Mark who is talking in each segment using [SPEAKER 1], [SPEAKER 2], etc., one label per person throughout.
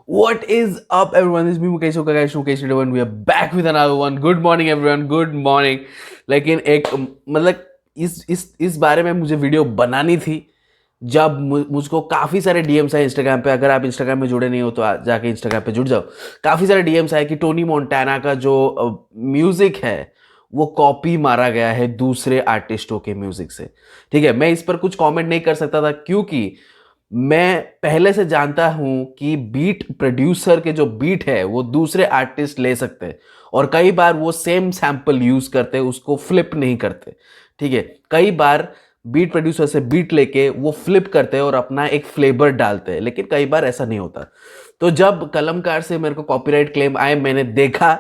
[SPEAKER 1] What is up, everyone? This is me, Mukesh Okagesh, Mukesh Redevan. We are back with another one. Good morning, everyone. Good morning. लेकिन एक मतलब इस बारे में मुझे video बनानी थी जब मुझको काफ़ी सारे डीएम्स आए इंस्टाग्राम पे। अगर आप इंस्टाग्राम में जुड़े नहीं हो तो जाके इंस्टाग्राम पे जुड़ जाओ। काफ़ी सारे डीएम्स आए कि टोनी मोंटाना का जो म्यूज़िक है वो कॉपी मारा गया है दूसरे आर्टिस्टों के म्यूज़िक से। ठीक है, मैं इस पर कुछ कमेंट नहीं कर सकता था क्योंकि मैं पहले से जानता हूं कि बीट प्रोड्यूसर के जो बीट है वो दूसरे आर्टिस्ट ले सकते हैं और कई बार वो सेम सैंपल यूज करते हैं, उसको फ्लिप नहीं करते। ठीक है, कई बार बीट प्रोड्यूसर से बीट लेके वो फ्लिप करते हैं और अपना एक फ्लेवर डालते हैं, लेकिन कई बार ऐसा नहीं होता। तो जब कलमकार से मेरे को कॉपीराइट क्लेम आए, मैंने देखा,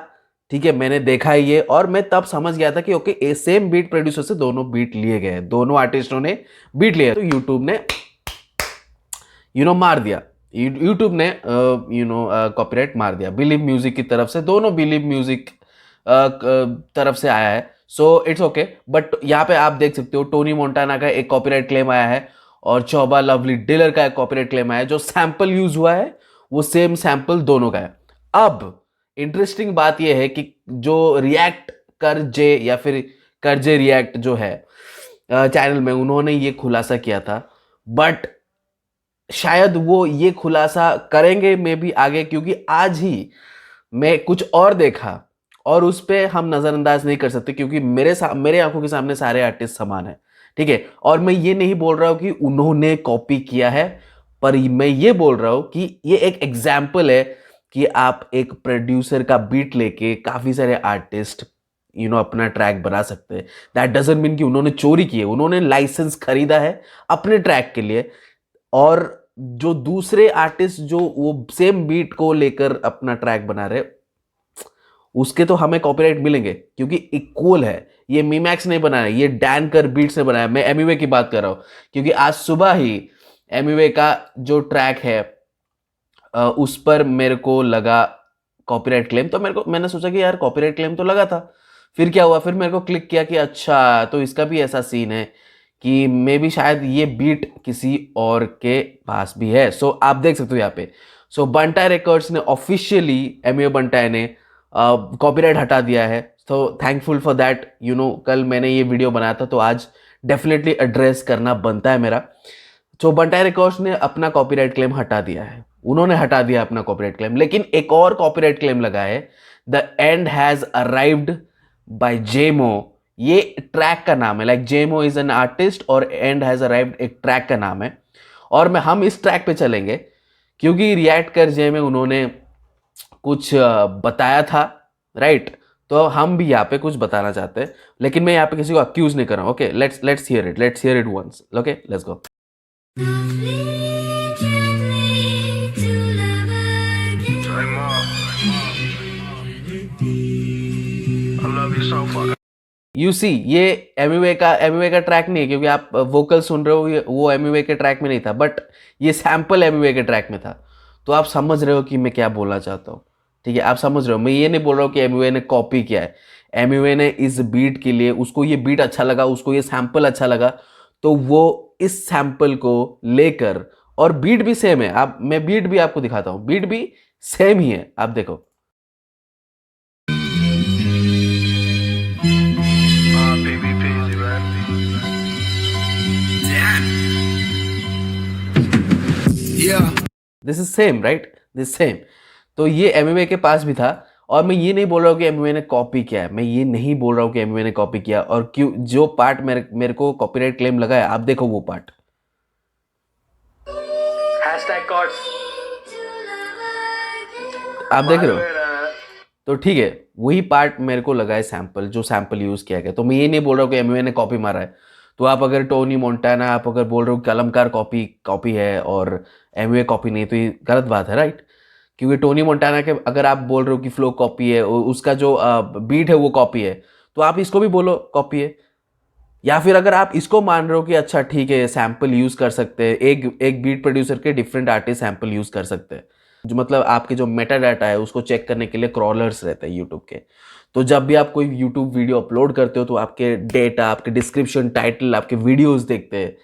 [SPEAKER 1] ठीक है, मैंने देखा ये और मैं तब समझ गया था कि ओके, सेम बीट प्रोड्यूसर से दोनों बीट लिए गए, दोनों आर्टिस्टों ने बीट लिए। तो यूट्यूब ने मार दिया, यूट्यूब ने कॉपीराइट मार दिया। बिलीव म्यूजिक की तरफ से, दोनों बिलीव म्यूजिक तरफ से आया है, सो इट्स ओके। बट यहाँ पे आप देख सकते हो टोनी मोंटाना का एक कॉपीराइट क्लेम आया है और चौबा लवली डिलर का एक कॉपीराइट क्लेम आया है। जो सैंपल यूज हुआ है वो सेम सैंपल दोनों का है। अब इंटरेस्टिंग बात यह है कि जो रिएक्ट कर जे या फिर कर जे रिएक्ट जो है चैनल में, उन्होंने ये खुलासा किया था, बट शायद वो ये खुलासा करेंगे मे भी आगे, क्योंकि आज ही मैं कुछ और देखा और उस पर हम नजरअंदाज नहीं कर सकते क्योंकि मेरे आंखों के सामने सारे आर्टिस्ट समान है। ठीक है, और मैं ये नहीं बोल रहा हूं कि उन्होंने कॉपी किया है, पर मैं ये बोल रहा हूं कि ये एक एग्जाम्पल है कि आप एक प्रोड्यूसर का बीट लेके काफी सारे आर्टिस्ट अपना ट्रैक बना सकते हैं। दैट डजंट मीन कि उन्होंने चोरी की है, उन्होंने लाइसेंस खरीदा है अपने ट्रैक के लिए। और जो दूसरे आर्टिस्ट जो वो सेम बीट को लेकर अपना ट्रैक बना रहे, उसके तो हमें कॉपीराइट मिलेंगे क्योंकि इक्वल है। ये मीमैक्स नहीं बनाया, ये डैन कर बीट्स ने बनाया। मैं एमिवे की बात कर रहा हूं क्योंकि आज सुबह ही एमिवे का जो ट्रैक है उस पर मेरे को लगा कॉपीराइट क्लेम। तो मैंने सोचा कि यार कॉपीराइट क्लेम तो लगा था, फिर क्या हुआ, फिर मेरे को क्लिक किया कि अच्छा, तो इसका भी ऐसा सीन है कि मे भी शायद ये बीट किसी और के पास भी है। सो आप देख सकते हो यहाँ पे। सो बंटाई रिकॉर्ड्स ने ऑफिशियली, एमए बंटाई ने कॉपीराइट हटा दिया है। तो थैंकफुल फॉर दैट। कल मैंने ये वीडियो बनाया था तो आज डेफिनेटली एड्रेस करना बनता है मेरा। तो बंटाई रिकॉर्ड्स ने अपना कॉपीराइट क्लेम हटा दिया है, उन्होंने हटा दिया अपना कॉपीराइट क्लेम, लेकिन एक और कॉपीराइट क्लेम लगा है, the end has arrived by Jemo. ये ट्रैक का नाम है, like Jemo is an artist और एंड हैज अराइव्ड एक ट्रैक का नाम है। और हम इस ट्रैक पे चलेंगे क्योंकि रिएक्ट कर जे में उन्होंने कुछ बताया था, राइट? तो हम भी यहाँ पे कुछ बताना चाहते हैं, लेकिन मैं यहाँ पे किसी को अक्यूज नहीं कर रहा हूँ। Okay, let's hear it once. Okay, let's go. You see, ये एमिवे का ट्रैक नहीं है क्योंकि आप वोकल सुन रहे हो, वो एमिवे के ट्रैक में नहीं था, बट ये सैंपल एमिवे के ट्रैक में था। तो आप समझ रहे हो कि मैं क्या बोलना चाहता हूँ। ठीक है, आप समझ रहे हो, मैं ये नहीं बोल रहा हूँ कि एमिवे ने कॉपी किया है। एमिवे ने इस बीट के लिए, उसको ये बीट अच्छा लगा, उसको ये सैंपल अच्छा लगा, तो वो इस सैंपल को लेकर, और बीट भी सेम है, आप मैं बीट भी आपको दिखाता हूँ, बीट भी सेम ही है, आप देखो। This is same, right? This same. तो ये एमएमए के पास भी था, और मैं ये नहीं बोल रहा हूँ कि एमएमए ने कॉपी किया है, मैं ये नहीं बोल रहा हूँ कि एमएमए ने कॉपी किया। और क्यों, जो पार्ट मेरे को कॉपीराइट क्लेम लगा है, आप देखो वो पार्ट, आप देख रहे हो, तो ठीक है, वही पार्ट मेरे को लगा है सैंपल, जो सैंपल यूज किया गया। तो मैं ये नहीं बोल रहा हूँ कि एमएमए ने कॉपी मारा है। तो आप अगर टोनी मोंटाना, आप अगर बोल रहे हो कलमकार कॉपी है और एमएमए कॉपी नहीं, तो ये गलत बात है, राइट? क्योंकि टोनी मोंटाना के अगर आप बोल रहे हो कि फ्लो कॉपी है, उसका जो बीट है वो कॉपी है, तो आप इसको भी बोलो कॉपी है। या फिर अगर आप इसको मान रहे हो कि अच्छा ठीक है, सैंपल यूज कर सकते हैं, एक बीट प्रोड्यूसर के डिफरेंट आर्टिस्ट सैंपल यूज कर सकते हैं, जो मतलब आपके जो मेटा डाटा है उसको चेक करने के लिए क्रॉलर्स रहते हैं यूट्यूब के। तो जब भी आप कोई यूट्यूब वीडियो अपलोड करते हो तो आपके डेटा, आपके डिस्क्रिप्शन, टाइटल, आपके वीडियोस देखते हैं,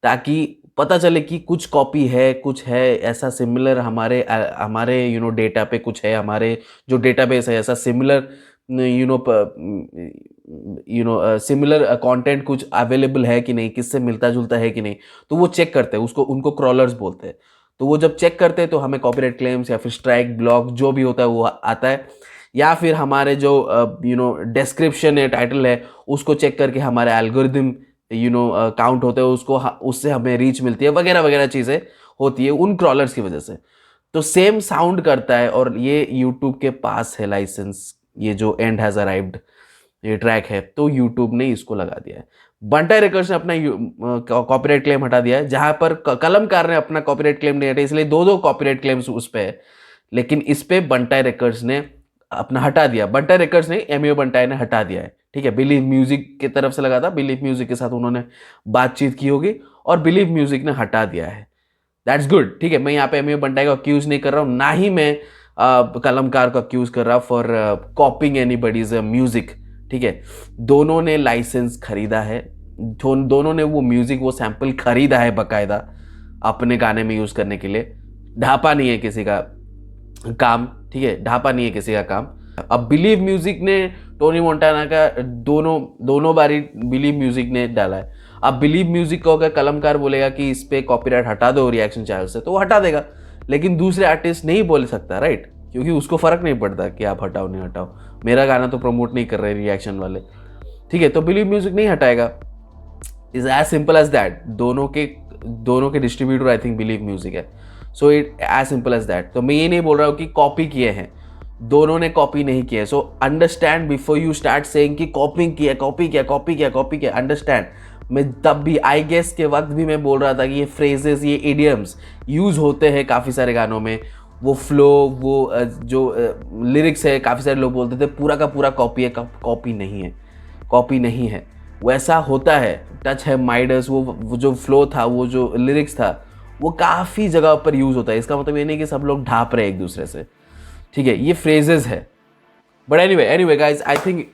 [SPEAKER 1] ताकि पता चले कि कुछ कॉपी है, कुछ है ऐसा सिमिलर हमारे हमारे डेटा पे कुछ है, हमारे जो डेटाबेस है ऐसा सिमिलर सिमिलर कंटेंट कुछ अवेलेबल है कि नहीं, किससे मिलता जुलता है कि नहीं, तो वो चेक करते हैं, उसको उनको क्रॉलर्स बोलते हैं। तो वो जब चेक करते हैं तो हमें कॉपीराइट क्लेम्स या फिर स्ट्राइक ब्लॉक जो भी होता है वो आता है, या फिर हमारे जो डिस्क्रिप्शन है, टाइटल है, उसको चेक करके हमारे एल्गोरिदम काउंट होते हैं, उसको उससे हमें रीच मिलती है, वगैरह वगैरह चीज़ें होती है उन क्रॉलर्स की वजह से। तो सेम साउंड करता है, और ये यूट्यूब के पास है लाइसेंस, ये जो एंड हैज़ अराइव्ड ये ट्रैक है, तो यूट्यूब ने इसको लगा दिया है। बंटाई रिकॉर्ड्स ने अपना कॉपीराइट क्लेम हटा दिया है, जहां पर कलमकार ने अपना कॉपीराइट क्लेम नहीं हटा, इसलिए दो दो कॉपीराइट क्लेम्स उस पर है। लेकिन इस पे बंटाई रिकॉर्ड्स ने अपना हटा दिया, बंटाई रिकॉर्ड्स ने, एमओ बंटाई ने हटा दिया है, ठीक है। बिलीव म्यूजिक की तरफ से लगा था, बिलीव म्यूजिक के साथ उन्होंने बातचीत की होगी और बिलीव म्यूजिक ने हटा दिया है। दैट्स गुड, ठीक है। मैं यहाँ पे एमओ बंटाई को अक्यूज नहीं कर रहा हूँ, ना ही मैं कलमकार को अक्यूज कर रहा फॉर कॉपिंग एनीबडीज म्यूजिक, ठीक है। दोनों ने लाइसेंस खरीदा है, दोनों ने वो म्यूजिक, वो सैंपल खरीदा है बकायदा अपने गाने में यूज करने के लिए। ढापा नहीं है किसी का काम, ठीक है, ढापा नहीं है किसी का काम। अब बिलीव म्यूजिक ने टोनी मोंटाना का दोनों बारी बिलीव म्यूजिक ने डाला है। अब बिलीव म्यूजिक को अगर कलमकार बोलेगा कि इस पे कॉपीराइट हटा दो रिएक्शन चैनल से, तो वो हटा देगा, लेकिन दूसरे आर्टिस्ट नहीं बोल सकता, राइट, क्योंकि उसको फर्क नहीं पड़ता कि आप हटाओ नहीं हटाओ, मेरा गाना तो प्रमोट नहीं कर रहे रिएक्शन वाले, ठीक है। तो बिलीव म्यूजिक नहीं हटाएगा, is as simple as that. दोनों के distributor I think Believe music है, so it as simple as that. तो मैं ये नहीं बोल रहा हूँ कि कॉपी किए हैं, दोनों ने कॉपी नहीं किया। So understand before you start saying कि कॉपिंग किया, कॉपी किया, कॉपी किया, कॉपी किया, अंडरस्टैंड। मैं तब भी आई गेस के वक्त भी मैं बोल रहा था कि ये फ्रेजेस, ये इडियम्स यूज होते हैं काफ़ी सारे गानों में, वो फ्लो, वो जो लिरिक्स है, काफ़ी सारे लोग बोलते थे पूरा का पूरा कॉपी है, कॉपी नहीं है, कॉपी नहीं है, वैसा होता है। टच है माइडस, वो जो फ्लो था, वो जो लिरिक्स था, वो काफ़ी जगह पर यूज़ होता है। इसका मतलब ये नहीं कि सब लोग ढाप रहे एक दूसरे से, ठीक है, ये फ्रेजेस है। But anyway guys,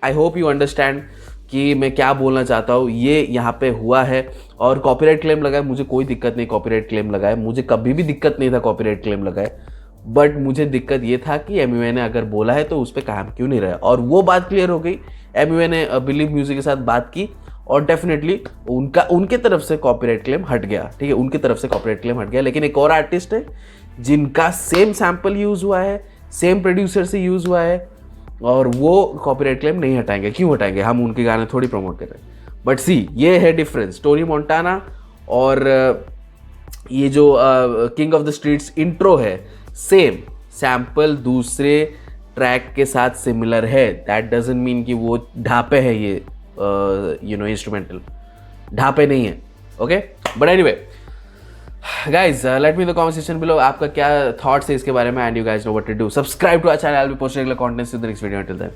[SPEAKER 1] I hope you understand कि मैं क्या बोलना चाहता हूँ। ये यहाँ पे हुआ है, और कॉपीराइट क्लेम लगाए, मुझे कोई दिक्कत नहीं कॉपीराइट क्लेम लगाए, मुझे कभी भी दिक्कत नहीं था कॉपीराइट क्लेम लगाए, बट मुझे दिक्कत ये था कि एमयूए ने अगर बोला है तो उस पर काम क्यों नहीं रहा। और वो बात क्लियर हो गई, एमयूए ने बिलीव म्यूजिक के साथ बात की, और डेफिनेटली उनके तरफ से कॉपीराइट क्लेम हट गया, ठीक है, उनकी तरफ से कॉपीराइट क्लेम हट गया। लेकिन एक और आर्टिस्ट है जिनका सेम सैंपल यूज हुआ है, सेम प्रोड्यूसर से यूज हुआ है, और वो कॉपीराइट क्लेम नहीं हटाएंगे। क्यों हटाएंगे, हम उनके गाने थोड़ी प्रमोट कर रहे हैं। बट सी, ये है डिफरेंस टोनी मोंटाना और ये जो king of the streets intro है, सेम सैंपल दूसरे ट्रैक के साथ सिमिलर है। दैट डजंट मीन कि वो ढापे है, ये इंस्ट्रूमेंटल ढापे नहीं है, okay. But anyway guys, let me in the comment section below आपका क्या थॉट्स है इसके बारे में, and you guys know what to do. Subscribe to our channel, I'll be posting regular content in the next video. Until then,